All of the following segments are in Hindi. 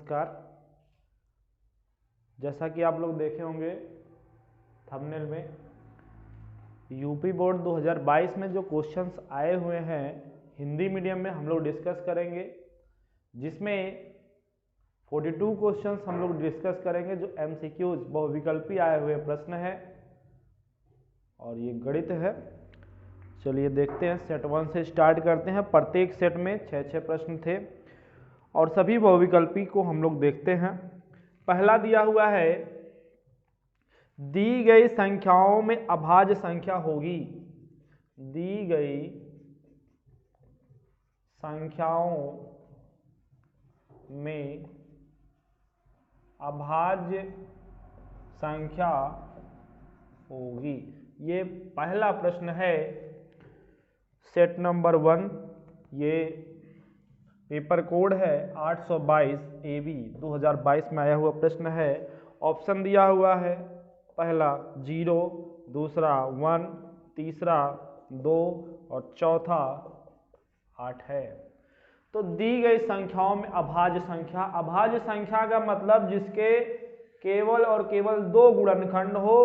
नमस्कार। जैसा कि आप लोग देखे होंगे थंबनेल में, यूपी बोर्ड 2022 में जो क्वेश्चंस आए हुए हैं हिंदी मीडियम में हम लोग डिस्कस करेंगे, जिसमें 42 क्वेश्चंस हम लोग डिस्कस करेंगे जो एमसीक्यूज बहुविकल्पी आए हुए प्रश्न है और ये गणित है। चलिए देखते हैं, सेट 1 से स्टार्ट करते हैं। प्रत्येक सेट में 6 प्रश्न थे और सभी बहुविकल्पी को हम लोग देखते हैं। पहला दिया हुआ है, दी गई संख्याओं में अभाज्य संख्या होगी। दी गई संख्याओं में अभाज्य संख्या होगी। ये पहला प्रश्न है सेट नंबर 1। ये पेपर कोड है 822 AB 2022 में आया हुआ प्रश्न है। ऑप्शन दिया हुआ है, पहला 0, दूसरा 1, तीसरा 2 और चौथा 8 है। तो दी गई संख्याओं में अभाज्य संख्या, अभाज्य संख्या का मतलब जिसके केवल और केवल 2 गुणनखंड हो,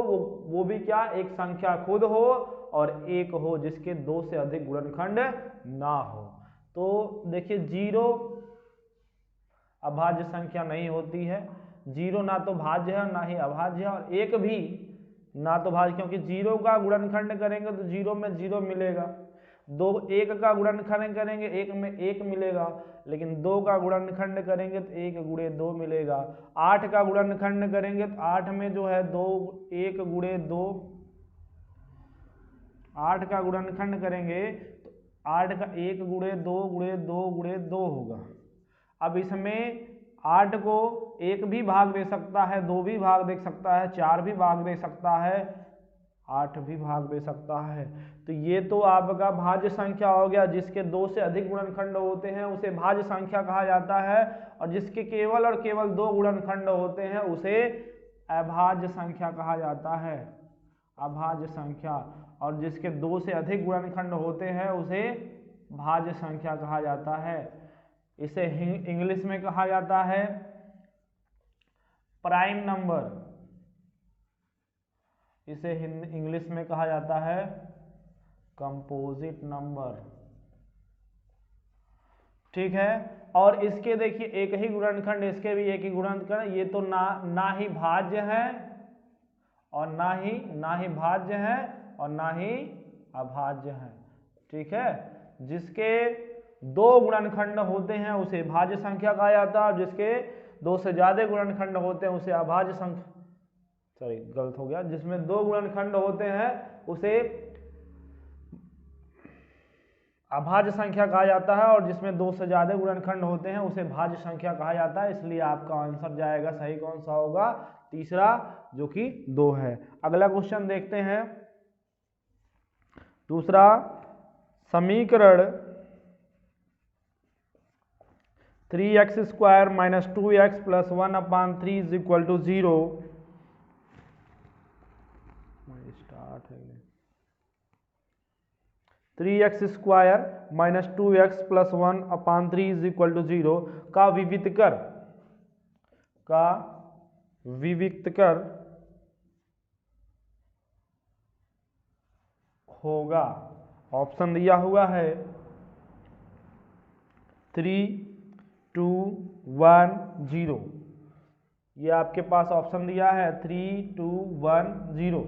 वो भी क्या, एक संख्या खुद हो और एक हो जिसके 2 से अधिक गुणनखंड ना हो। तो देखिए 0 अभाज्य संख्या नहीं होती है। 0 ना तो भाज्य है ना ही अभाज्य है, और 1 भी ना तो भाज्य, क्योंकि 0 का गुणनखंड करेंगे तो 0 में 0 मिलेगा। 1 का गुणनखंड करेंगे 1 में 1 मिलेगा, लेकिन 2 का गुणनखंड करेंगे तो 1 गुणे 2 मिलेगा। 8 का गुणनखंड करेंगे तो 8 में जो है 1 गुणे 2, 8 का गुणनखंड करेंगे तो 8 का 1 गुणे 2 गुणे 2 गुणे 2 होगा। अब इसमें 8 को 1 भी भाग दे सकता है, 2 भी भाग दे सकता है, 4 भी भाग दे सकता है, 8 भी भाग दे सकता है। तो ये तो आपका भाज्य संख्या हो गया। जिसके 2 से अधिक गुणनखंड होते हैं उसे भाज्य संख्या कहा जाता है, और जिसके केवल और केवल 2 गुणनखंड होते हैं उसे अभाज्य संख्या कहा जाता है। अभाज्य संख्या। और जिसके 2 से अधिक गुणनखंड होते हैं उसे भाज्य संख्या कहा जाता है। इसे इंग्लिश में कहा जाता है प्राइम नंबर। इसे इंग्लिश में कहा जाता है कंपोजिट नंबर। ठीक है। और इसके देखिए एक ही गुणनखंड, इसके भी एक ही गुणनखंड। ये तो ना ही भाज्य है और ना ही भाज्य है और ना ही अभाज्य है। ठीक है। जिसके 2 गुणनखंड होते हैं उसे भाज्य संख्या कहा जाता है, और जिसके 2 से ज्यादा गुणनखंड होते हैं उसे अभाज्य संख्या, सॉरी गलत हो गया, जिसमें 2 गुणनखंड होते हैं उसे अभाज्य संख्या कहा जाता है, और जिसमें 2 से ज्यादा गुणनखंड होते हैं उसे भाज्य संख्या कहा जाता है। इसलिए आपका आंसर जाएगा, सही कौन सा होगा, तीसरा, जो कि 2 है। अगला क्वेश्चन देखते हैं। दूसरा समीकरण 3x² - 2x + 1/3 = 0। 3x² - 2x + 1/3 = 0 का विविक्तकर होगा। ऑप्शन दिया हुआ है 3, 2, 1, 0। ये आपके पास ऑप्शन दिया है 3, 2, 1, 0।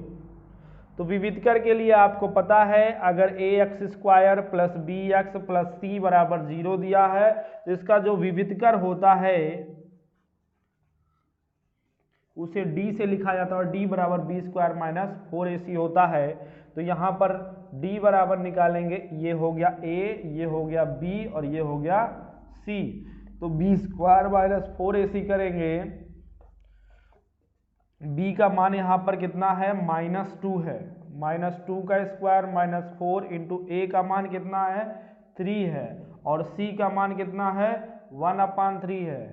तो विविधकर के लिए आपको पता है, अगर ax² + bx + c = 0 दिया है तो इसका जो विविधकर होता है उसे d से लिखा जाता है, और d = b² - 4ac होता है। तो यहाँ पर d बराबर निकालेंगे, ये हो गया a, ये हो गया b और ये हो गया c। तो b² - 4ac करेंगे, b का मान यहाँ पर कितना है, -2 है। -2 का स्क्वायर -4 × a का मान कितना है, 3 है, और c का मान कितना है, 1/3 है।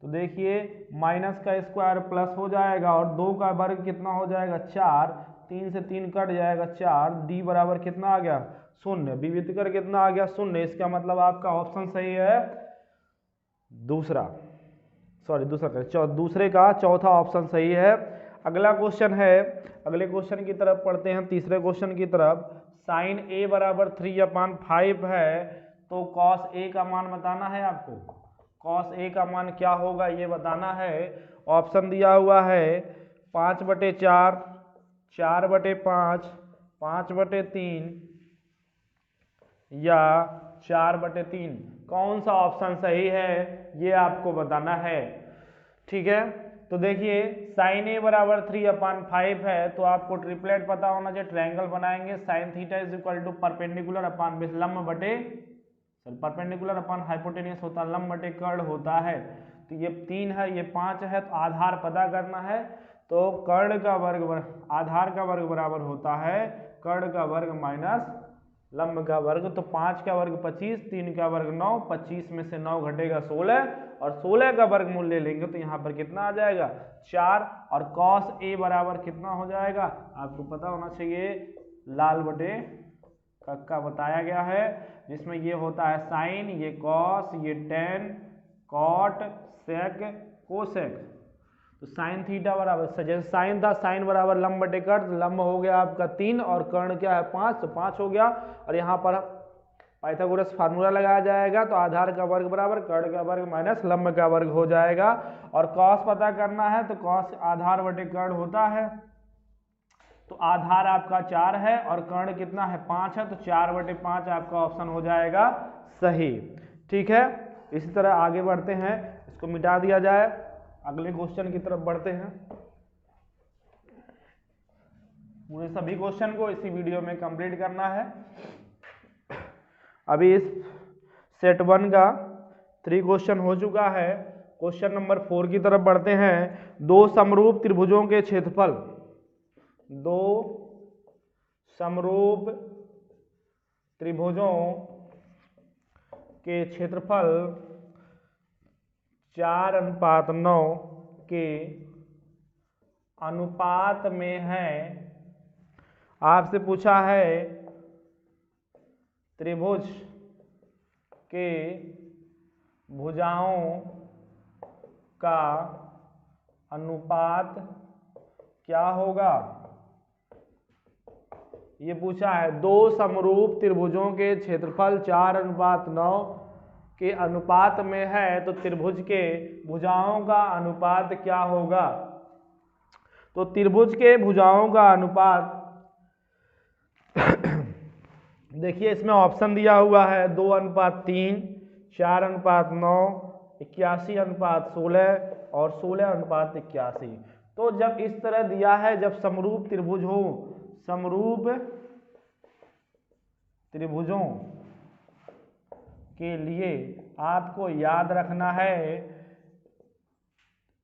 तो देखिए माइनस का स्क्वायर प्लस हो जाएगा, और 2 का वर्ग कितना हो जाएगा, 4। 3 से 3 कट जाएगा, 4। d बराबर कितना आ गया, 0। विविधकर कितना आ गया, 0। इसका मतलब आपका ऑप्शन सही है दूसरा। सॉरी दूसरे का चौथा ऑप्शन सही है। अगला क्वेश्चन है, अगले क्वेश्चन की तरफ पढ़ते हैं, तीसरे क्वेश्चन की तरफ। साइन ए बराबर 3/5 है, तो कॉस ए का मान बताना है आपको। कॉस ए का मान क्या होगा ये बताना है। ऑप्शन दिया हुआ है 5/4, 4/5, 5/3 या 4/3। कौन सा ऑप्शन सही है ये आपको बताना है। ठीक है, तो देखिए साइन ए बराबर 3/5 है, तो आपको ट्रिपलेट पता होना चाहिए। ट्रायंगल बनाएंगे, sine theta is equal to perpendicular upon base लंब बटे परपेंडिकुलर अपॉन हाइपोटेन्यूस होता है, लंब बटे कर्ण होता है। तो ये 3 है, ये 5 है, तो आधार पता करना है। तो कर्ण का वर्ग आधार का वर्ग बराबर होता है कर्ण का वर्ग माइनस लंब का वर्ग। तो 5 का वर्ग 25, 3 का वर्ग 9, 25 में से 9 घटेगा 16, और 16 का वर्गमूल ले लेंगे तो यहाँ पर कितना आ जाएगा 4। और कॉस ए बराबर कितना हो जाएगा आपको पता होना चाहिए, लाल बटे कक्का बताया गया है, जिसमें ये होता है साइन, ये कॉस, ये टेन, कॉट, सेक, कोसेक। तो साइन थीटा बराबर, जैसे साइन था, साइन बराबर लंब बटे कर्ण, लंब हो गया आपका 3 और कर्ण क्या है 5, तो 5 हो गया। और यहाँ पर पाइथागोरस फार्मूला लगाया जाएगा, तो आधार का वर्ग बराबर कर्ण का वर्ग माइनस लंब का वर्ग हो जाएगा। और कॉस पता करना है, तो कॉस आधार बटे कर्ण होता है, तो आधार आपका 4 है और कर्ण कितना है 5 है, तो 4/5 आपका ऑप्शन हो जाएगा सही। ठीक है, इसी तरह आगे बढ़ते हैं, इसको मिटा दिया जाए, अगले क्वेश्चन की तरफ बढ़ते हैं। पूरे सभी क्वेश्चन को इसी वीडियो में कंप्लीट करना है। अभी इस सेट 1 का 3 क्वेश्चन हो चुका है। क्वेश्चन नंबर 4 की तरफ बढ़ते हैं। दो समरूप त्रिभुजों के क्षेत्रफल, दो समरूप त्रिभुजों के क्षेत्रफल 4:9 के अनुपात में है। आपसे पूछा है त्रिभुज के भुजाओं का अनुपात क्या होगा। ये पूछा है दो समरूप त्रिभुजों के क्षेत्रफल 4:9 के अनुपात में है, तो त्रिभुज के भुजाओं का अनुपात क्या होगा। तो त्रिभुज के भुजाओं का अनुपात देखिए, इसमें ऑप्शन दिया हुआ है 2:3, 4:9, 81:16 और 16:81। तो जब इस तरह दिया है, जब समरूप त्रिभुज हो, समरूप त्रिभुजों के लिए आपको याद रखना है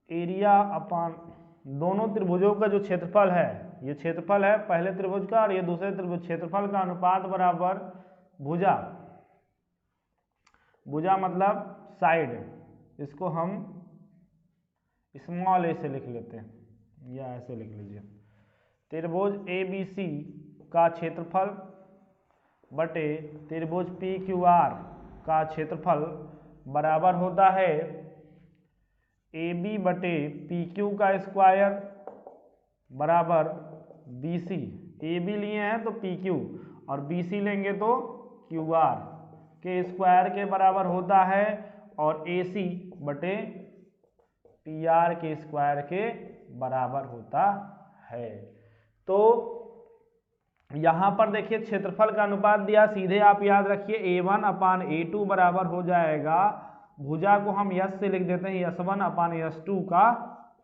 एरिया अपॉन दोनों त्रिभुजों का जो क्षेत्रफल है, ये क्षेत्रफल है पहले त्रिभुज का और ये दूसरे त्रिभुज, क्षेत्रफल का अनुपात बराबर भुजा, भुजा मतलब साइड, इसको हम स्मॉल ए से लिख लेते हैं या ऐसे लिख लीजिए। त्रिभुज ABC का क्षेत्रफल बटे त्रिभुज PQR का क्षेत्रफल बराबर होता है AB बटे PQ का स्क्वायर बराबर BC। AB लिए हैं तो PQ और BC लेंगे तो QR के स्क्वायर के बराबर होता है, और AC बटे PR के स्क्वायर के बराबर होता है। तो यहां पर देखिए क्षेत्रफल का अनुपात दिया, सीधे आप याद रखिए A1/A2 बराबर हो जाएगा, भुजा को हम यस से लिख देते हैं S1/S2 का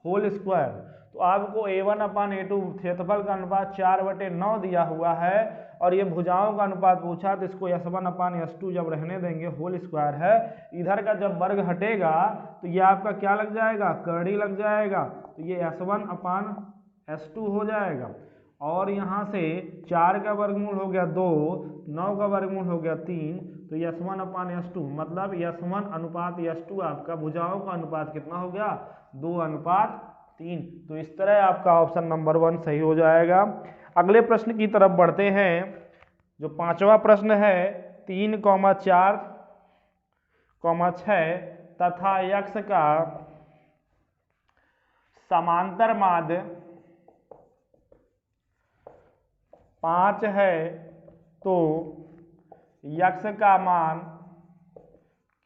होल स्क्वायर। तो आपको A1/A2 क्षेत्रफल का अनुपात 4/9 दिया हुआ है, और ये भुजाओं का अनुपात पूछा, तो इसको S1/S2 जब रहने देंगे, होल स्क्वायर है, इधर का जब वर्ग हटेगा तो ये आपका क्या लग जाएगा, कर्णी लग जाएगा, तो ये S1/S2 हो जाएगा। और यहाँ से 4 का वर्गमूल हो गया 2, 9 का वर्गमूल हो गया 3, तो S1/S2 मतलब S1/S2 आपका भुजाओं का अनुपात कितना हो गया 2:3। तो इस तरह आपका ऑप्शन नंबर 1 सही हो जाएगा। अगले प्रश्न की तरफ बढ़ते हैं, जो 5वां प्रश्न है 3, 4, 6 तथा x का समांतर माध्य 5 है तो यक्ष का मान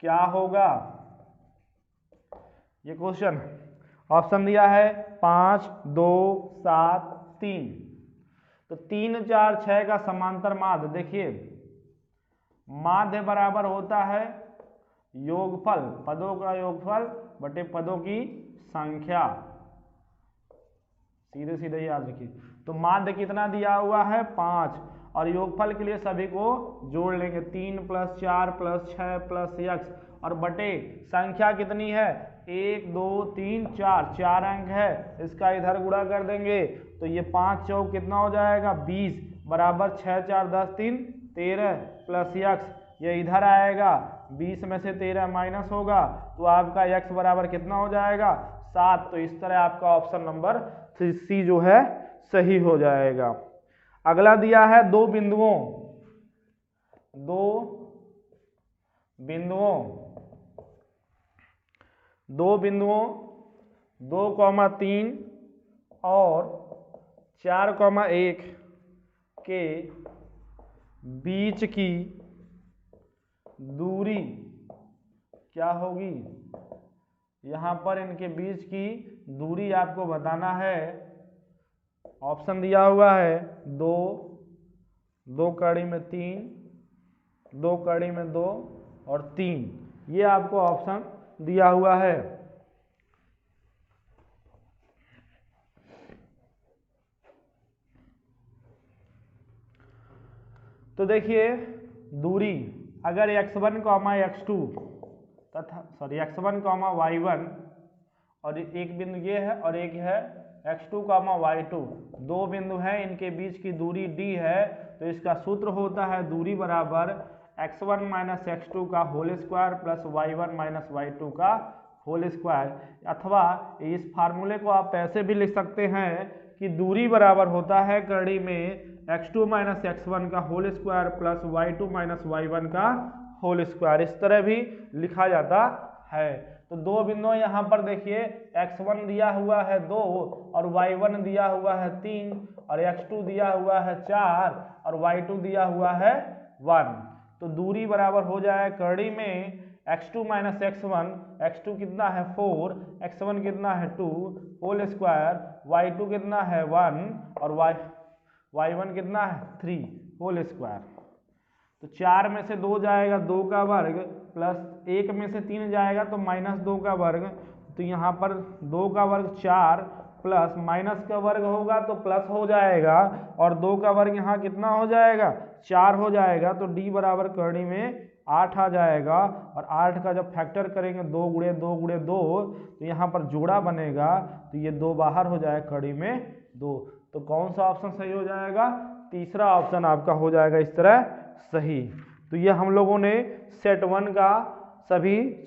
क्या होगा? ये क्वेश्चन ऑप्शन दिया है 5, 2, 7, 3। तो 3, 4, 6 का समांतर माध्य, देखिए माध्य बराबर होता है योगफल, पदों का योगफल बटे पदों की संख्या, सीधे सीधे याद रखिए। तो माध्य कितना दिया हुआ है 5, और योगफल के लिए सभी को जोड़ लेंगे 3 + 4 + 6 + यक्ष, और बटे संख्या कितनी है 1, 2, 3, 4 अंक है, इसका इधर गुणा कर देंगे तो ये 5 चौक कितना हो जाएगा 20 बराबर 6, 4, 10, 3, 13 प्लस यक्ष, ये इधर आएगा 20 में से 13 माइनस होगा तो आपका यक्ष बराबर कितना हो जाएगा 7। तो इस तरह आपका ऑप्शन नंबर सी जो है सही हो जाएगा। अगला दिया है दो बिंदुओं 2,3 और 4,1 के बीच की दूरी क्या होगी? यहाँ पर इनके बीच की दूरी आपको बताना है। ऑप्शन दिया हुआ है 2, 2 कड़ी में 3, 2 कड़ी में 2 और 3, ये आपको ऑप्शन दिया हुआ है। तो देखिए दूरी अगर x1, x2 तथा x1, y1 और एक बिंदु ये है और एक है x2, y2, दो बिंदु हैं, इनके बीच की दूरी d है, तो इसका सूत्र होता है दूरी बराबर x1 - x2 का whole square plus y1 - y2 का होल स्क्वायर, अथवा इस फार्मूले को आप ऐसे भी लिख सकते हैं कि दूरी बराबर होता है कड़ी में x2 - x1 का whole square plus y2 - y1 का होल स्क्वायर, इस तरह भी लिखा जाता है। तो दो बिंदु यहाँ पर देखिए x1 दिया हुआ है 2 और y1 दिया हुआ है 3 और x2 दिया हुआ है 4 और y2 दिया हुआ है 1। तो दूरी बराबर हो जाए कड़ी में x2 - x1, x2 कितना है 4, x1 कितना है 2 होल स्क्वायर, y2 कितना है 1 और y1 कितना है 3 होल स्क्वायर। तो 4 में से 2 जाएगा 2 का वर्ग प्लस 1 में से 3 जाएगा तो -2 का वर्ग, तो यहाँ पर 2 का वर्ग 4 प्लस माइनस का वर्ग होगा तो प्लस हो जाएगा और 2 का वर्ग यहाँ कितना हो जाएगा 4 हो जाएगा, तो d बराबर कड़ी में 8 आ जाएगा। और 8 का जब फैक्टर करेंगे 2 × 2 × 2 तो यहाँ पर जोड़ा बनेगा, तो ये 2 बाहर हो जाए कड़ी में 2। तो कौन सा ऑप्शन सही हो जाएगा? तीसरा ऑप्शन आपका हो जाएगा इस तरह सही। तो ये हम लोगों ने सेट 1 का सभी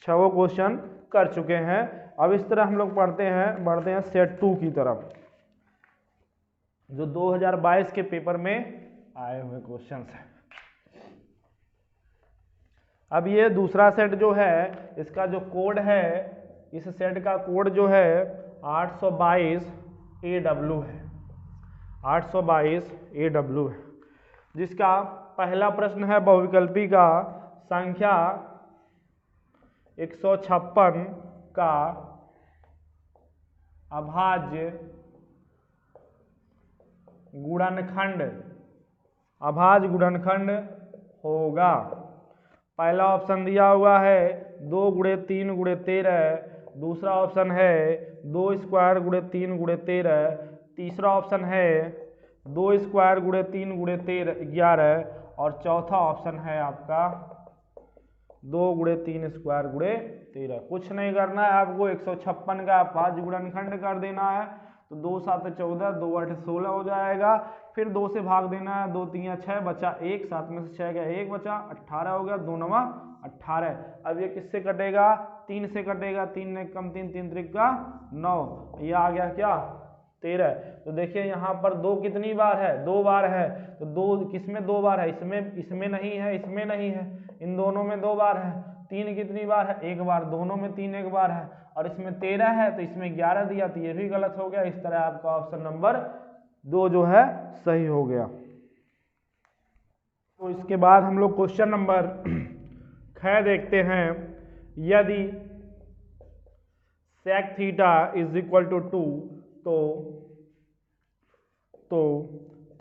6 क्वेश्चन कर चुके हैं। अब इस तरह हम लोग बढ़ते हैं सेट 2 की तरफ, जो 2022 के पेपर में आए हुए क्वेश्चन हैं। अब ये दूसरा सेट जो है इसका जो कोड है, इस सेट का कोड जो है 822 AW है, 822 AW है, जिसका पहला प्रश्न है बहुविकल्पी का संख्या 156 का अभाज्य गुणनखंड होगा। पहला ऑप्शन दिया हुआ है 2 × 3 × 13, दूसरा ऑप्शन है 2 स्क्वायर × 3 × 13, तीसरा ऑप्शन है 2 स्क्वायर × 3 × 13 11 और चौथा ऑप्शन है आपका 2 × 3 स्क्वायर × 13। कुछ नहीं करना है आपको, 156 का अभाज्य गुणनखंड कर देना है। तो 2 × 7 = 14, 2 × 8 = 16 हो जाएगा। फिर 2 से भाग देना है, 2 × 3 = 6 बचा 1, 7 में से 6 गया 1 बचा 18 हो गया, 2 × 9 = 18। अब ये किससे कटेगा? 3 से कटेगा, 3 ने कम 3 3 त्रिक का 9, ये आ गया क्या 13। तो देखिए यहाँ पर 2 कितनी बार है? 2 बार है। तो 2 किसमें 2 बार है? इसमें नहीं है, इसमें नहीं है, इन दोनों में 2 बार है। 3 कितनी बार है? एक बार। दोनों में 3 एक बार है, और इसमें 13 है तो इसमें 11 दिया, तो ये भी गलत हो गया। इस तरह आपका ऑप्शन नंबर 2 जो है सही हो गया। तो इसके बाद हम लोग क्वेश्चन नंबर 6 देखते हैं। यदि sec theta is equal to 2, तो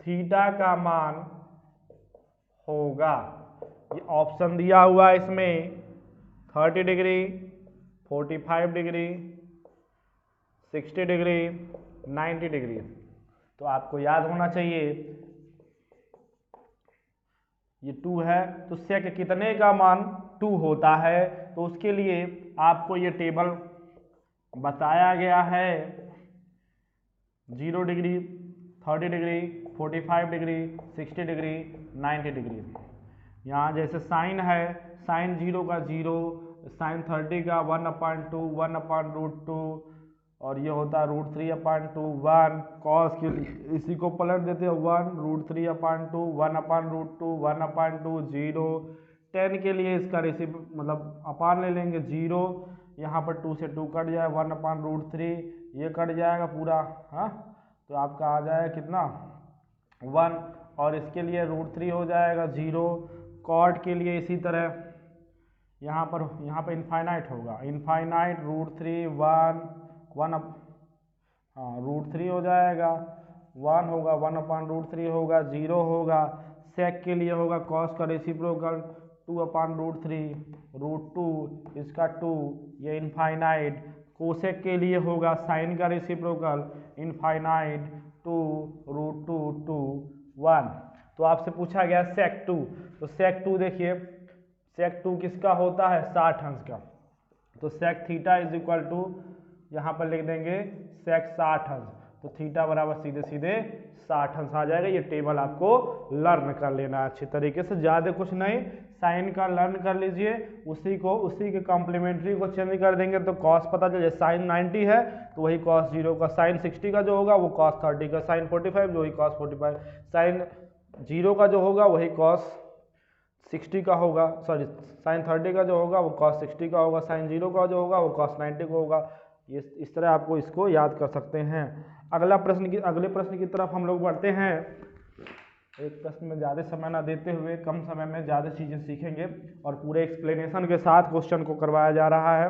थीटा का मान होगा, ये ऑप्शन दिया हुआ है इसमें 30 डिग्री, 45 डिग्री, 60 डिग्री, 90 डिग्री। तो आपको याद होना चाहिए ये 2 है, तो सेक कितने का मान 2 होता है, तो उसके लिए आपको ये टेबल बताया गया है। 0 degree, 30 degree, 45 degree, 60 degree, 90 degree. यहाँ जैसे साइन है, साइन 0 का 0, साइन 30 का 1/2, 1/√2, और ये होता है √3/2, 1 कॉस के लिए इसी को पलट देते हैं 1 √3/2, 1/√2, 1/2, 0। 10 के लिए इसका रेसिप मतलब अपान ले लेंगे 0, यहाँ पर 2 से 2 कट जाए, 1/√3 ये कट जाएगा पूरा, हाँ, तो आपका आ जाएगा कितना 1, और इसके लिए √3 हो जाएगा 0। कॉट के लिए इसी तरह यहाँ पर इनफाइनाइट होगा, इनफाइनाइट √3 1 हाँ √3 हो जाएगा, 1 होगा, 1/√3 होगा, 0 होगा। सेक के लिए होगा कॉस का रेसिप्रोकल 2/√3 √2 इसका 2, ये इनफाइनाइट। कोसेक के लिए होगा साइन का रेसिप्रोकल इनफाइनाइट 2 √2 2 1। तो आपसे पूछा गया सेक 2, तो सेक 2 देखिए, सेक 2 किसका होता है 60 अंश का, तो sec theta is equal to यहाँ पर लिख देंगे सेक 60 अंश, तो थीटा बराबर सीधे सीधे 60 अंश आ जाएगा। ये टेबल आपको लर्न कर लेना है अच्छी तरीके से, ज़्यादा कुछ नहीं, साइन का लर्न कर लीजिए, उसी के कॉम्प्लीमेंट्री को चेंज कर देंगे तो कॉस पता चले। साइन 90 है तो वही कॉस 0 का, साइन 60 का जो होगा वो कॉस 30 का, साइन 45 जो वही कॉस 45, साइन 0 का जो होगा वही कॉस 60 का होगा, सॉरी साइन 30 का जो होगा वो कॉस 60 का होगा, साइन 0 का जो होगा वो कॉस 90 का होगा। ये इस तरह आपको इसको याद कर सकते हैं। अगले प्रश्न की तरफ हम लोग बढ़ते हैं। एक प्रश्न में ज़्यादा समय ना देते हुए कम समय में ज़्यादा चीज़ें सीखेंगे, और पूरे एक्सप्लेनेशन के साथ क्वेश्चन को करवाया जा रहा है,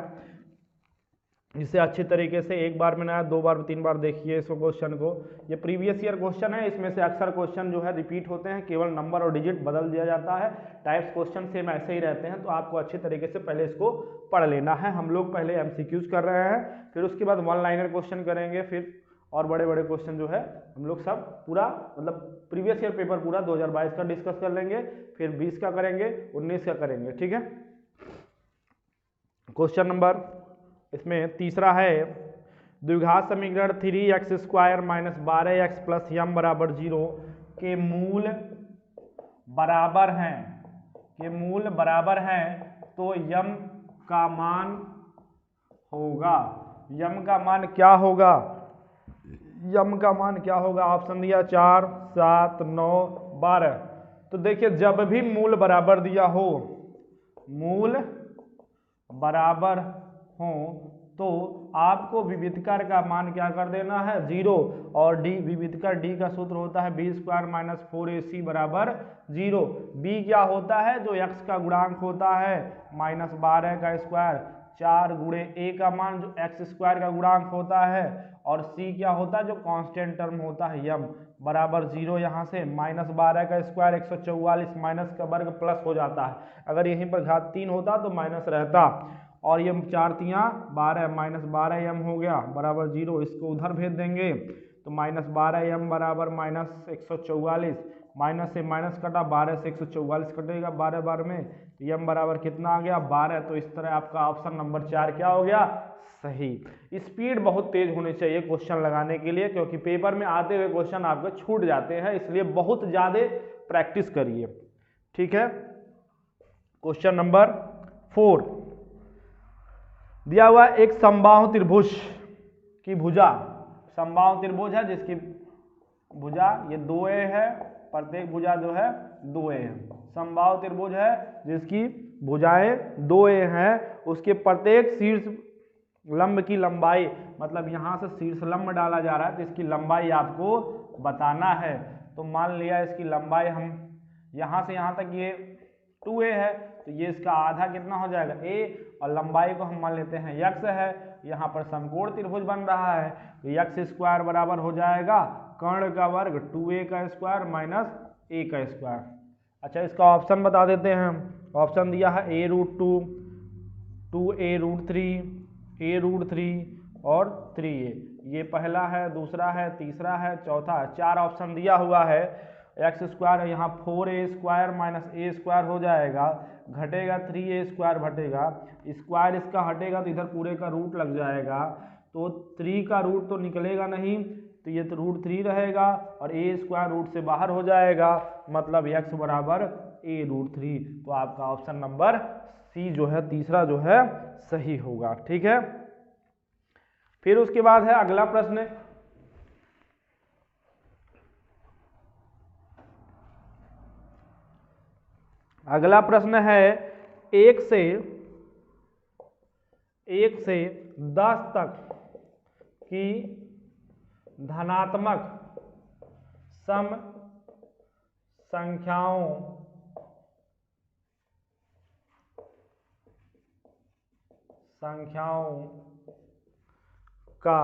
जिसे अच्छी तरीके से एक बार में ना 2 बार 3 बार देखिए इस क्वेश्चन को। ये प्रीवियस ईयर क्वेश्चन है, इसमें से अक्सर क्वेश्चन जो है रिपीट होते हैं, केवल नंबर और डिजिट बदल दिया जाता है, टाइप्स क्वेश्चन सेम ऐसे ही रहते हैं। तो आपको अच्छी तरीके से पहले इसको पढ़ लेना है। हम लोग पहले एमसीक्यूज कर रहे हैं, फिर उसके बाद 1 लाइनर क्वेश्चन करेंगे, फिर और बड़े बड़े क्वेश्चन जो है हम लोग सब पूरा मतलब प्रीवियस ईयर पेपर पूरा 2022 का डिस्कस कर लेंगे, फिर 20 का करेंगे, 19 का करेंगे, ठीक है। क्वेश्चन नंबर इसमें तीसरा है, द्विघात समीकरण 3x² - 12x + m = 0 के मूल बराबर हैं, तो m का मान होगा। यम का मान क्या होगा? यम का मान क्या होगा? ऑप्शन दिया 4, 7, 9, 12। तो देखिए जब भी मूल बराबर दिया हो, मूल बराबर हो तो आपको विविधकर का मान क्या कर देना है 0, और डी विविधकर डी का सूत्र होता है b² - 4ac = 0। b क्या होता है? जो x का गुणांक होता है -12 का स्क्वायर, 4 गुणे a का मान जो x² का गुणांक होता है, और c क्या होता है? जो कांस्टेंट टर्म होता है m = 0। यहाँ से -12 का स्क्वायर 144, माइनस का वर्ग प्लस हो जाता है। अगर यहीं पर घात 3 होता तो माइनस रहता, और ये 4 तियाँ 12, -12m हो गया बराबर 0। इसको उधर भेज देंगे तो -12m बराबर -144, माइनस से माइनस कटा, 12 से 144 कटेगा 12 बार में, m बराबर कितना आ गया 12। तो इस तरह आपका ऑप्शन नंबर 4 क्या हो गया? सही। स्पीड बहुत तेज होनी चाहिए क्वेश्चन लगाने के लिए, क्योंकि पेपर में आते हुए क्वेश्चन आपके छूट जाते हैं, इसलिए बहुत ज़्यादा प्रैक्टिस करिए, ठीक है। क्वेश्चन नंबर 4 दिया हुआ एक समबाहु त्रिभुज की भुजा, समबाहु त्रिभुज है जिसकी भुजा ये 2a है प्रत्येक भुजा जो है 2a है। समबाहु त्रिभुज है जिसकी भुजाएं 2a हैं, उसके प्रत्येक शीर्ष लंब की लंबाई, मतलब यहाँ से शीर्ष लंब डाला जा रहा है तो इसकी लंबाई आपको बताना है। तो मान लिया इसकी लंबाई हम यहाँ से यहाँ तक ये 2a है, तो ये इसका आधा कितना हो जाएगा a, और लंबाई को हम मान लेते हैं x है। यहाँ पर समकोण त्रिभुज बन रहा है तो x स्क्वायर बराबर हो जाएगा कर्ण का वर्ग 2a का स्क्वायर माइनस a का स्क्वायर। अच्छा, इसका ऑप्शन बता देते हैं। ऑप्शन दिया है a√2, 2a√3, a√3 और 3a। ये पहला है, दूसरा है, तीसरा है, चौथा है, 4 ऑप्शन दिया हुआ है। एक्स स्क्वायर यहाँ 4a square minus a square हो जाएगा, घटेगा 3a स्क्वायर घटेगा, स्क्वायर इसका हटेगा तो इधर पूरे का रूट लग जाएगा, तो 3 का रूट तो निकलेगा नहीं, तो ये तो √3 रहेगा और a स्क्वायर रूट से बाहर हो जाएगा, मतलब x बराबर a√3। तो आपका ऑप्शन नंबर सी जो है तीसरा जो है सही होगा। ठीक है, फिर उसके बाद है अगला प्रश्न। अगला प्रश्न है 1 से 10 तक की धनात्मक सम संख्याओं का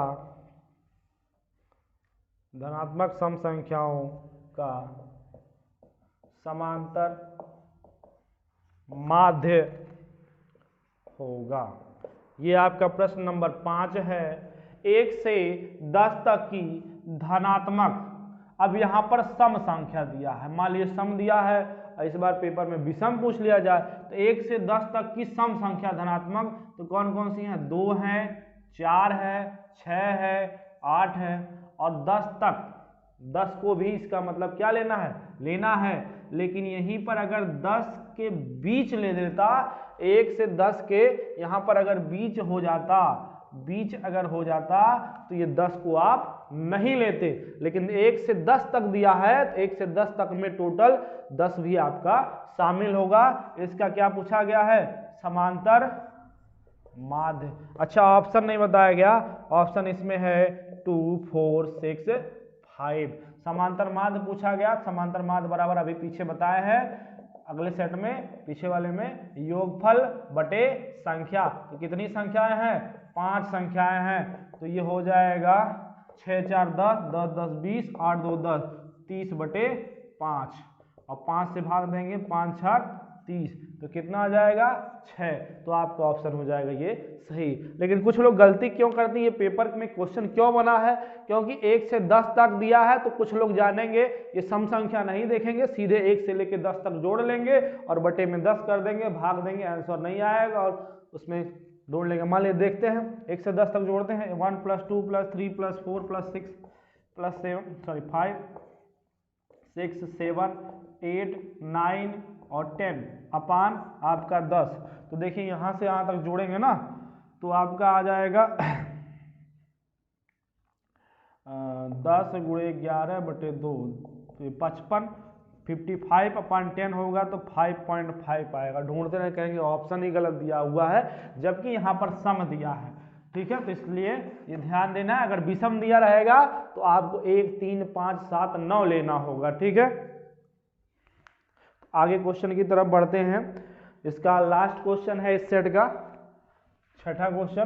धनात्मक सम संख्याओं का समांतर माध्य होगा। ये आपका प्रश्न नंबर 5 है। 1 से 10 तक की धनात्मक, अब यहाँ पर सम संख्या दिया है, मान लीजिए सम दिया है, इस बार पेपर में विषम पूछ लिया जाए तो 1 से 10 तक की सम संख्या धनात्मक तो कौन कौन सी हैं? 2 है, 4 है, 6 है, 8 है और 10 तक। 10 को भी इसका मतलब क्या लेना है, लेकिन यहीं पर अगर 10 के बीच ले देता, 1 से 10 के यहाँ पर अगर बीच अगर हो जाता तो ये 10 को आप नहीं लेते, लेकिन 1 से 10 तक दिया है तो 1 से 10 तक में टोटल 10 भी आपका शामिल होगा। इसका क्या पूछा गया है? समांतर माध्य। अच्छा, ऑप्शन नहीं बताया गया, ऑप्शन इसमें है 2, 4, 6, 5। समांतर माध्य पूछा गया। समांतर माध्य बराबर अभी पीछे बताया है, अगले सेट में पीछे वाले में योगफल बटे संख्या। तो कितनी संख्याएं हैं? 5 संख्याएं हैं, तो ये हो जाएगा 6 4 10, 10 10 20, 8 2 10, 30 बटे 5 और 5 से भाग देंगे, 5 6 30, तो कितना आ जाएगा? 6। तो आपका ऑप्शन हो जाएगा ये सही। लेकिन कुछ लोग गलती क्यों करते हैं, ये पेपर में क्वेश्चन क्यों बना है? क्योंकि 1 से 10 तक दिया है तो कुछ लोग जानेंगे ये सम संख्या नहीं देखेंगे, सीधे 1 से लेकर 10 तक जोड़ लेंगे और बटे में 10 कर देंगे, भाग देंगे, आंसर नहीं आएगा और उसमें जोड़ लेंगे। मान लीजिए देखते हैं, 1 से 10 तक जोड़ते हैं, 1 + 2 + 3 + 4 + 6 + 7 5 6 7 8 9 और 10 अपान आपका 10। तो देखिए यहाँ से यहाँ तक जोड़ेंगे ना तो आपका आ जाएगा 10 × 11 बटे 2 55, 55 अपान 10 होगा तो 5.5 आएगा। ढूंढते रहे, कहेंगे ऑप्शन ही गलत दिया हुआ है, जबकि यहाँ पर सम दिया है। ठीक है, तो इसलिए ये ध्यान देना है, अगर विषम दिया रहेगा तो आपको 1 3 5 7 9 लेना होगा। ठीक है, आगे क्वेश्चन की तरफ बढ़ते हैं। इसका लास्ट क्वेश्चन है इस सेट का, छठा क्वेश्चन।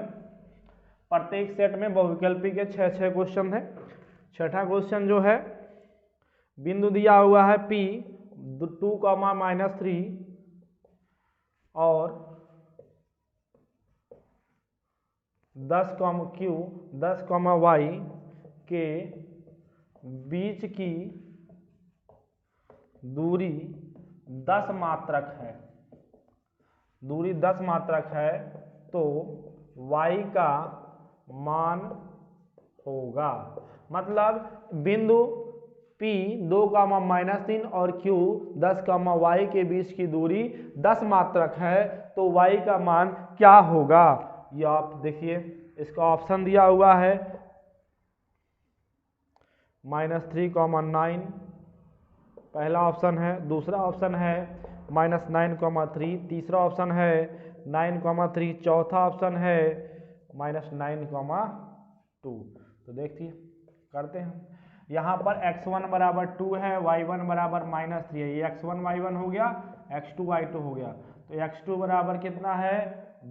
प्रत्येक सेट में बहुविकल्पी के 6 क्वेश्चन है। छठा क्वेश्चन जो है, बिंदु दिया हुआ है P 2, -3 और 10, Q 10, Y के बीच की दूरी 10 मात्रक है। दूरी 10 मात्रक है तो y का मान होगा, मतलब बिंदु P 2, -3 और Q 10, y के बीच की दूरी 10 मात्रक है तो y का मान क्या होगा? ये आप देखिए, इसका ऑप्शन दिया हुआ है -3, 9, पहला ऑप्शन है। दूसरा ऑप्शन है -9,3, तीसरा ऑप्शन है 9,3, चौथा ऑप्शन है -9,2। तो देखिए करते हैं। यहाँ पर x1 बराबर 2 है, y1 बराबर -3 है। ये x1 y1 हो गया, x2 y2 हो गया। तो x2 बराबर कितना है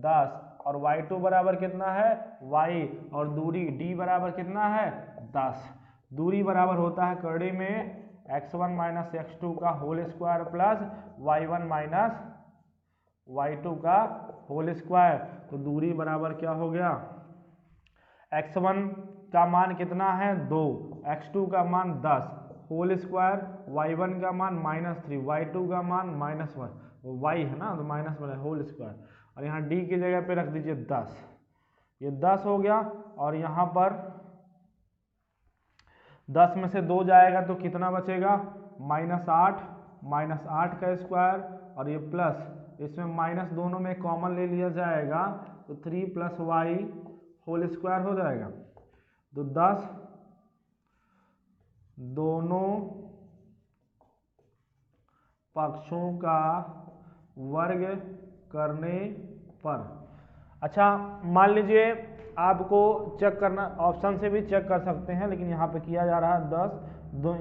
10 और y2 बराबर कितना है y, और दूरी d बराबर कितना है 10। दूरी बराबर होता है करड़ी में x1 माइनस x2 का whole square plus y1 minus y2 का होल स्क्वायर। तो दूरी बराबर क्या हो गया, x1 का मान कितना है 2, x2 का मान 10 होल स्क्वायर, y1 का मान -3, y2 का मान -1, y है ना तो -1 होल स्क्वायर, और यहाँ d की जगह पे रख दीजिए 10। ये 10 हो गया, और यहाँ पर 10 में से 2 जाएगा तो कितना बचेगा -8, -8 का स्क्वायर, और ये प्लस, इसमें माइनस दोनों में कॉमन ले लिया जाएगा तो 3 + y होल स्क्वायर हो जाएगा। तो 10 दोनों पक्षों का वर्ग करने पर। अच्छा मान लीजिए आपको चेक करना, ऑप्शन से भी चेक कर सकते हैं, लेकिन यहाँ पे किया जा रहा है 10,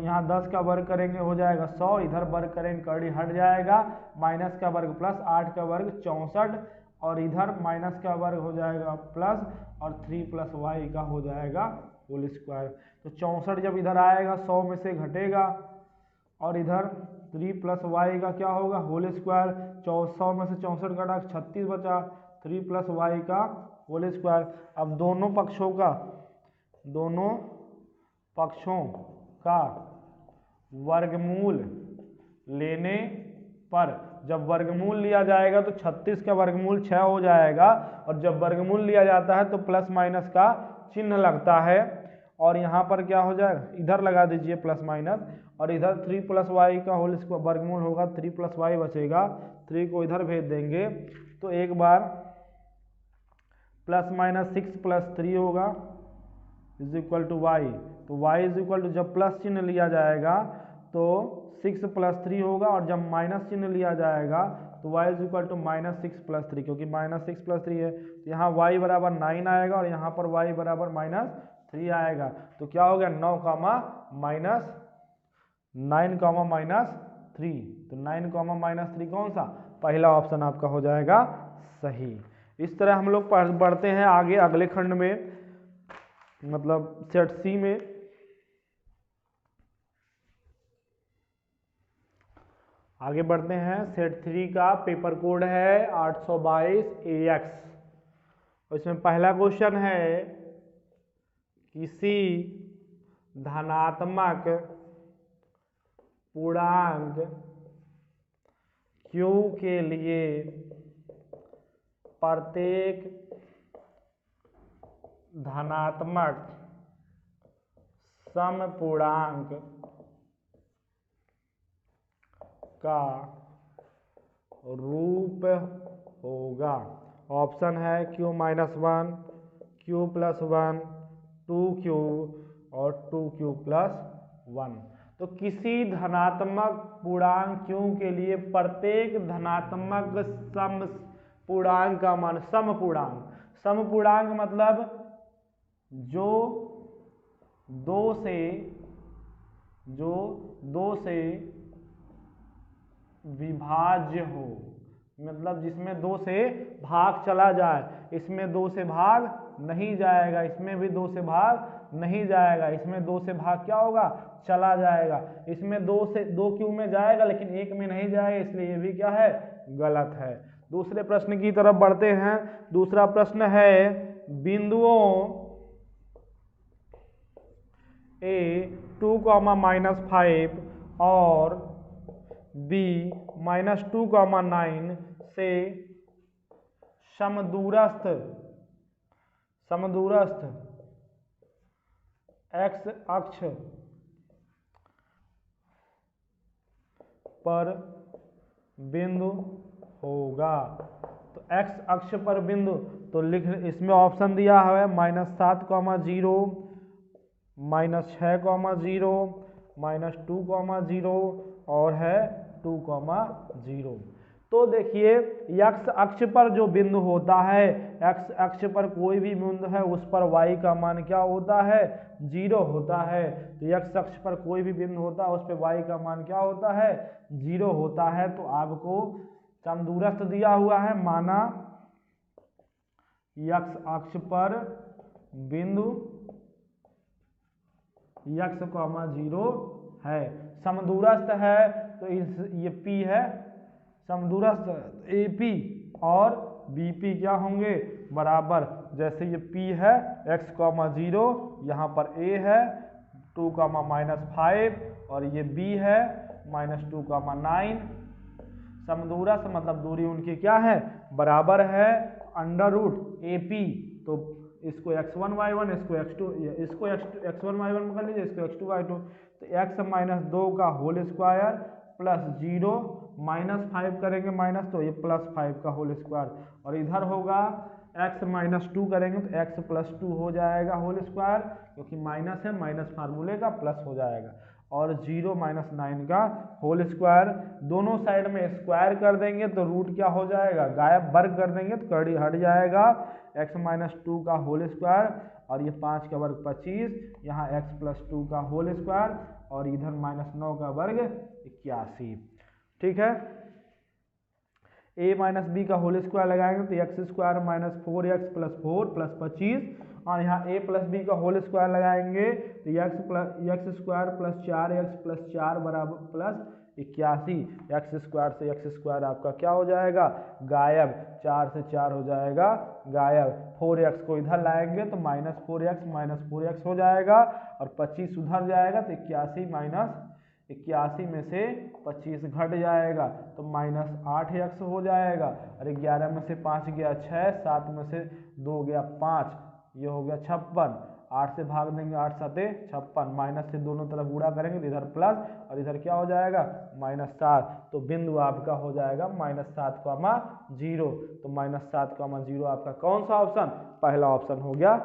यहाँ 10 का वर्ग करेंगे हो जाएगा 100, इधर वर्ग करेंगे करड़ी हट जाएगा, माइनस का वर्ग प्लस 8 का वर्ग 64, और इधर माइनस का वर्ग हो जाएगा प्लस, और 3 + y का हो जाएगा होल स्क्वायर। तो 64 जब इधर आएगा 100 में से घटेगा, और इधर 3 + y का क्या होगा होल स्क्वायर, 100 में से 64 घटा 36 बचा, 3 + y का होल स्क्वायर। अब दोनों पक्षों का वर्गमूल लेने पर, जब वर्गमूल लिया जाएगा तो 36 का वर्गमूल 6 हो जाएगा, और जब वर्गमूल लिया जाता है तो प्लस माइनस का चिन्ह लगता है, और यहाँ पर क्या हो जाएगा इधर लगा दीजिए प्लस माइनस, और इधर 3 + y का होल स्क्वायर वर्गमूल होगा, 3 + y बचेगा, 3 को इधर भेज देंगे तो एक बार ±6 + 3 होगा = y। तो y जब प्लस चिन्ह लिया जाएगा तो 6 + 3 होगा, और जब माइनस चिन्ह लिया जाएगा तो y -6 + 3, क्योंकि -6 + 3 है तो यहाँ y बराबर 9 आएगा, और यहाँ पर y बराबर -3 आएगा। तो क्या हो गया 9, -3। तो 9, -3 कौन सा, पहला ऑप्शन आपका हो जाएगा सही। इस तरह हम लोग बढ़ते हैं आगे अगले खंड में, मतलब सेट सी में। आगे बढ़ते हैं, सेट 3 का पेपर कोड है 822 AX। इसमें पहला क्वेश्चन है, किसी धनात्मक पूर्णांक Q के लिए प्रत्येक धनात्मक समपूर्णांक का रूप होगा। ऑप्शन है Q - 1, Q + 1, 2Q और 2Q + 1। तो किसी धनात्मक पूर्णांक Q के लिए प्रत्येक धनात्मक समपूर्णांक का मान, समपूर्णांक मतलब जो दो से विभाज्य हो, मतलब जिसमें 2 से भाग चला जाए, इसमें 2 से भाग नहीं जाएगा, इसमें भी 2 से भाग नहीं जाएगा, इसमें 2 से भाग क्या होगा चला जाएगा, इसमें 2 क्यों में जाएगा लेकिन 1 में नहीं जाएगा, इसलिए ये भी क्या है गलत है। दूसरे प्रश्न की तरफ बढ़ते हैं। दूसरा प्रश्न है, बिंदुओं A 2, -5 और B -2, 9 से समदूरस्थ x अक्ष पर बिंदु होगा। तो x अक्ष पर बिंदु, तो लिख, इसमें ऑप्शन दिया है -7, 0, -6, 0, -2, 0 और है 2,0। तो देखिए x अक्ष पर जो बिंदु होता है, x अक्ष पर कोई भी बिंदु है उस पर y का मान क्या होता है, 0 होता है। तो x अक्ष पर कोई भी बिंदु होता है उस पर y का मान क्या होता है, 0 होता है। तो आपको समदूरस्थ दिया हुआ है, माना x अक्ष पर बिंदु x, 0 है। समदूरस्थ है तो ये P है, समदूरस्थ AP और BP क्या होंगे, बराबर। जैसे ये P है x, 0, यहाँ पर A है 2,-5 और ये B है -2,9। समदूरस्थ मतलब दूरी उनकी क्या है, बराबर है √AP। तो इसको x1y1, इसको x2, इसको x1y1 कर लीजिए, इसको x2y2। तो x - 2 का होल स्क्वायर प्लस 0 -5 करेंगे माइनस, तो ये +5 का होल स्क्वायर। और इधर होगा x - 2 करेंगे तो x + 2 हो जाएगा होल स्क्वायर, क्योंकि माइनस है, माइनस फार्मूले का प्लस हो जाएगा। और 0 - 9 का होल स्क्वायर। दोनों साइड में स्क्वायर कर देंगे तो रूट क्या हो जाएगा, गायब। वर्ग कर देंगे तो कड़ी हट जाएगा। x - 2 का होल स्क्वायर और ये 5 का वर्ग 25, यहाँ x + 2 का होल स्क्वायर और इधर -9 का वर्ग 81। ठीक है। a - b का होल स्क्वायर लगाएंगे तो x² - 4x + 4 + 25, और यहाँ a + b का होल स्क्वायर लगाएंगे तो x² + 4x + 4 बराबर +81। x² से x² आपका क्या हो जाएगा, गायब। 4 से 4 हो जाएगा गायब। 4x को इधर लाएंगे तो -4x - 4x हो जाएगा और 25 उधर जाएगा तो 81 में से 25 घट जाएगा तो -8x हो जाएगा। और 11 में से 5 गया 6, 7 में से 2 गया 5, ये हो गया 56। 8 से भाग देंगे, 8 × 7 = 56। माइनस से दोनों तरफ गुणा करेंगे तो इधर प्लस और इधर क्या हो जाएगा, -7। तो बिंदु आपका हो जाएगा -7,0। तो -7,0 आपका कौन सा ऑप्शन, पहला ऑप्शन हो गया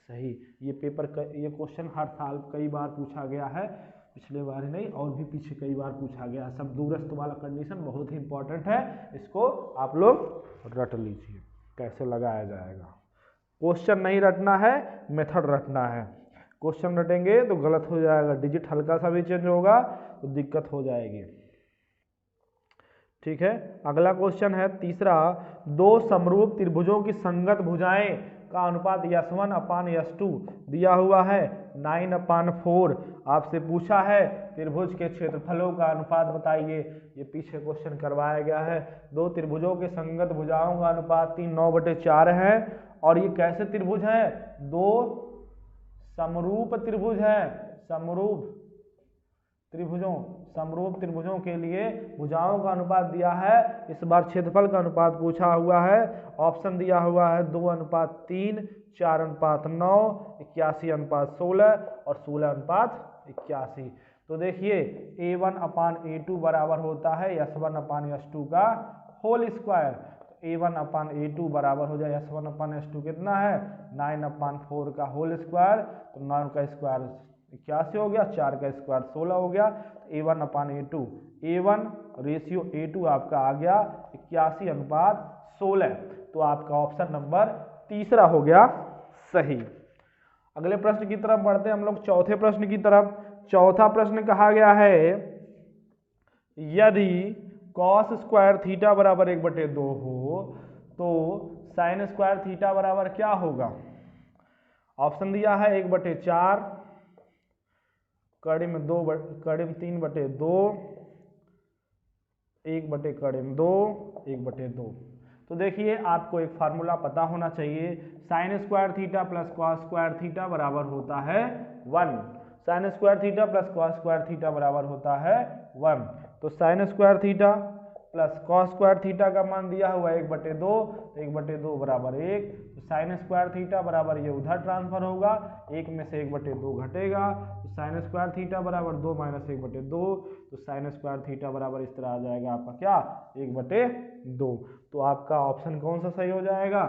सही। ये क्वेश्चन हर साल कई बार पूछा गया है, पिछले बार ही नहीं और भी पीछे कई बार पूछा गया। सब दूरस्थ वाला कंडीशन बहुत ही इंपॉर्टेंट है, इसको आप लोग रट लीजिए कैसे लगाया जाएगा। क्वेश्चन नहीं रटना है, मेथड रटना है। क्वेश्चन रटेंगे तो गलत हो जाएगा, डिजिट हल्का सा भी चेंज होगा तो दिक्कत हो जाएगी। ठीक है। अगला क्वेश्चन है तीसरा, दो समरूप त्रिभुजों की संगत भुजाएं का अनुपात S1/S2 दिया हुआ है 9/4। आपसे पूछा है त्रिभुज के क्षेत्रफलों का अनुपात बताइए। ये पीछे क्वेश्चन करवाया गया है। दो त्रिभुजों के संगत भुजाओं का अनुपात 9/4 है। और ये कैसे त्रिभुज है, दो समरूप त्रिभुज है। समरूप त्रिभुजों के लिए भुजाओं का अनुपात दिया है। इस बार क्षेत्रफल का अनुपात पूछा हुआ है। ऑप्शन दिया हुआ है 2:3, 4:9, 81:16 और 16:81। तो देखिए A1/A2 बराबर होता है S1/S2 का होल स्क्वायर। A1/A2 बराबर हो जाए S1/S2 कितना है, 9/4 का होल स्क्वायर। तो 9 का स्क्वायर 81 हो गया, 4 का स्क्वायर 16 हो गया। A1/A2, A1 रेशियो A2 आपका आ गया 81:16। तो आपका ऑप्शन नंबर तीसरा हो गया सही। अगले प्रश्न की तरफ बढ़ते हैं हम लोग, चौथे प्रश्न की तरफ। चौथा प्रश्न कहा गया है, यदि cos² थीटा बराबर 1/2 हो तो sin² थीटा बराबर क्या होगा। ऑप्शन दिया है 1/4, कड़ी में 3/2, 1/2, 1/2। तो देखिए आपको एक फार्मूला पता होना चाहिए, sin² theta plus cos² theta बराबर होता है 1। sin² theta plus cos² theta बराबर होता है 1। तो sin² theta plus cos² theta का मान दिया हुआ 1/2, 1/2 बराबर 1। तो sin² थीटा बराबर ये उधर ट्रांसफर होगा, 1 में से 1/2 घटेगा। तो sin² थीटा बराबर 2 - 1/2। तो sin² थीटा बराबर इस तरह आ जाएगा आपका क्या, 1/2। तो आपका ऑप्शन कौन सा सही हो जाएगा,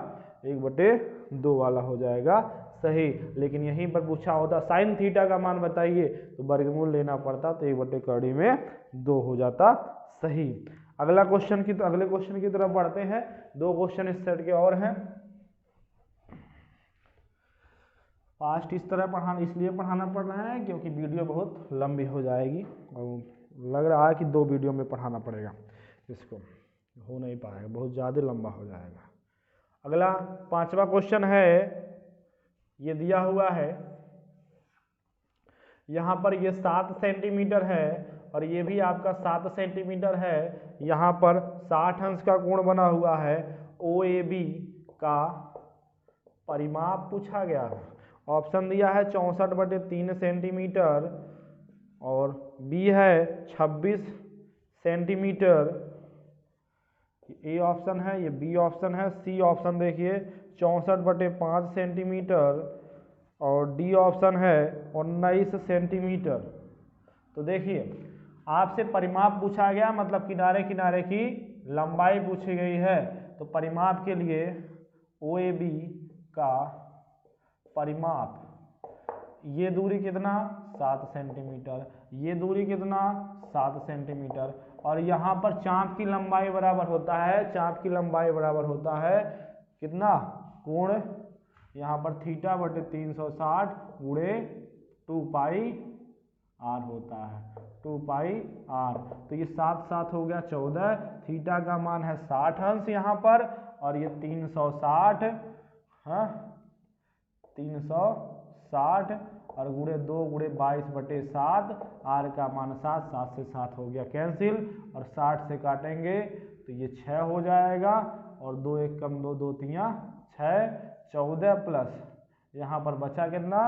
1/2 वाला हो जाएगा सही। लेकिन यहीं पर पूछा होता साइन थीटा का मान बताइए तो वर्गमूल लेना पड़ता, तो 1/2 में 2 हो जाता सही। अगले क्वेश्चन की तरफ बढ़ते हैं। 2 क्वेश्चन इस सेट के और हैं। फास्ट इस तरह इसलिए पढ़ाना पड़ रहा है क्योंकि वीडियो बहुत लंबी हो जाएगी और लग रहा है कि 2 वीडियो में पढ़ाना पड़ेगा, इसको हो नहीं पाएगा, बहुत ज़्यादा लंबा हो जाएगा। अगला 5वां क्वेश्चन है, ये दिया हुआ है, यहाँ पर ये 7 सेंटीमीटर है और ये भी आपका 7 सेंटीमीटर है। यहाँ पर 60 अंश का कोण बना हुआ है। OAB का परिमाप पूछा गया है। ऑप्शन दिया है 64/3 सेंटीमीटर और बी है 26 सेंटीमीटर। ए ऑप्शन है, ये बी ऑप्शन है। सी ऑप्शन देखिए 64/5 सेंटीमीटर और डी ऑप्शन है 19 सेंटीमीटर। तो देखिए आपसे परिमाप पूछा गया, मतलब किनारे किनारे की लंबाई पूछी गई है। तो परिमाप के लिए OAB का परिमाप, ये दूरी कितना 7 सेंटीमीटर, ये दूरी कितना 7 सेंटीमीटर और यहाँ पर चाप की लंबाई बराबर होता है, चाप की लंबाई बराबर होता है कितना कोण, यहाँ पर θ/360 गुणे 2πr होता है, 2πr। तो ये 7 7 हो गया 14। थीटा का मान है 60 अंश यहाँ पर और ये 360, हाँ 360 और गुणे 2 गुणे 22/7, आर का मान 7, 7 से 7 हो गया कैंसिल और 60 से काटेंगे तो ये 6 हो जाएगा और 2 1 कम 2 2 3 6, 14 प्लस यहाँ पर बचा कितना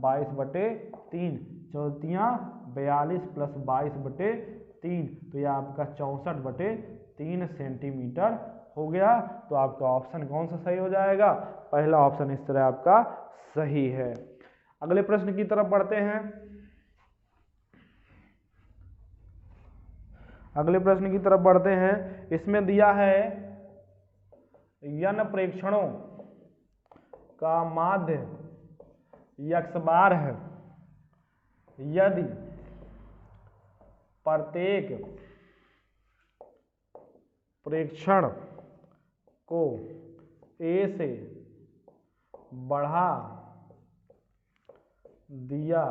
22/3, 14 42 प्लस 22/3, तो यह आपका 64/3 सेंटीमीटर हो गया। तो आपका ऑप्शन कौन सा सही हो जाएगा, पहला ऑप्शन इस तरह आपका सही है। अगले प्रश्न की तरफ बढ़ते हैं। अगले प्रश्न की तरफ बढ़ते हैं। इसमें दिया है n प्रेक्षणों का माध्य x बार है यदि प्रत्येक प्रेक्षण को A से बढ़ा दिया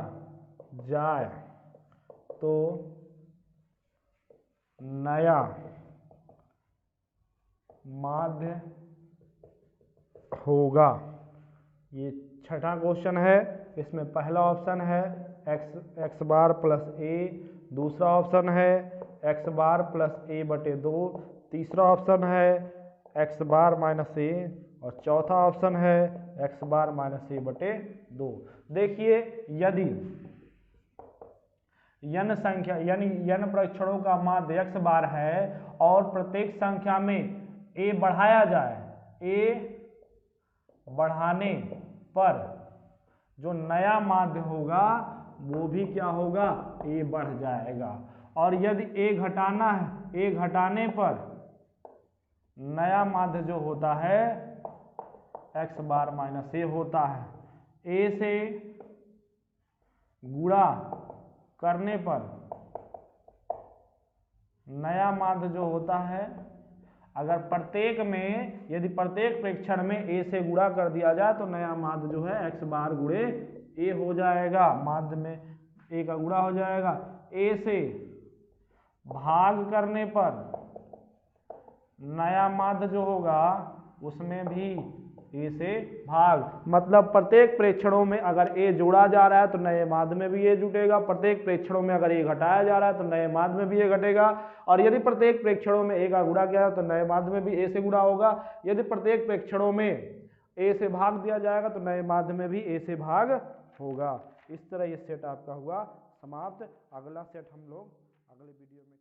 जाए तो नया माध्य होगा। ये छठा क्वेश्चन है। इसमें पहला ऑप्शन है x बार प्लस a, दूसरा ऑप्शन है x बार प्लस a/2, तीसरा ऑप्शन है x बार माइनस a और चौथा ऑप्शन है x बार माइनस a/2। देखिए यदि n संख्या यानी n प्रेक्षणों का माध्य x बार है और प्रत्येक संख्या में a बढ़ाया जाए, a बढ़ाने पर जो नया माध्य होगा वो भी क्या होगा, a बढ़ जाएगा। और यदि a घटाना है, a घटाने पर नया माध्य जो होता है x बार माइनस a होता है। a से गुणा करने पर नया माध्य जो होता है, अगर प्रत्येक में यदि प्रत्येक प्रेक्षण में a से गुणा कर दिया जाए तो नया माध्य जो है x बार गुणे a हो जाएगा। माध्य में a का गुणा हो जाएगा। a से भाग करने पर नया माध्य जो होगा उसमें भी a से भाग, मतलब प्रत्येक प्रेक्षणों में अगर a जोड़ा जा रहा है तो नए माध्य में भी a जुटेगा, प्रत्येक प्रेक्षणों में अगर a घटाया जा रहा है तो नए माध्य में भी a घटेगा। और यदि प्रत्येक प्रेक्षणों में a का गुणा किया जाए तो नए माध्य में भी a से गुणा होगा। यदि प्रत्येक प्रेक्षणों में a से भाग दिया जाएगा तो नए माध्य में भी a से भाग होगा। इस तरह ये सेट आपका हुआ समाप्त। अगला सेट हम लोग अगले वीडियो में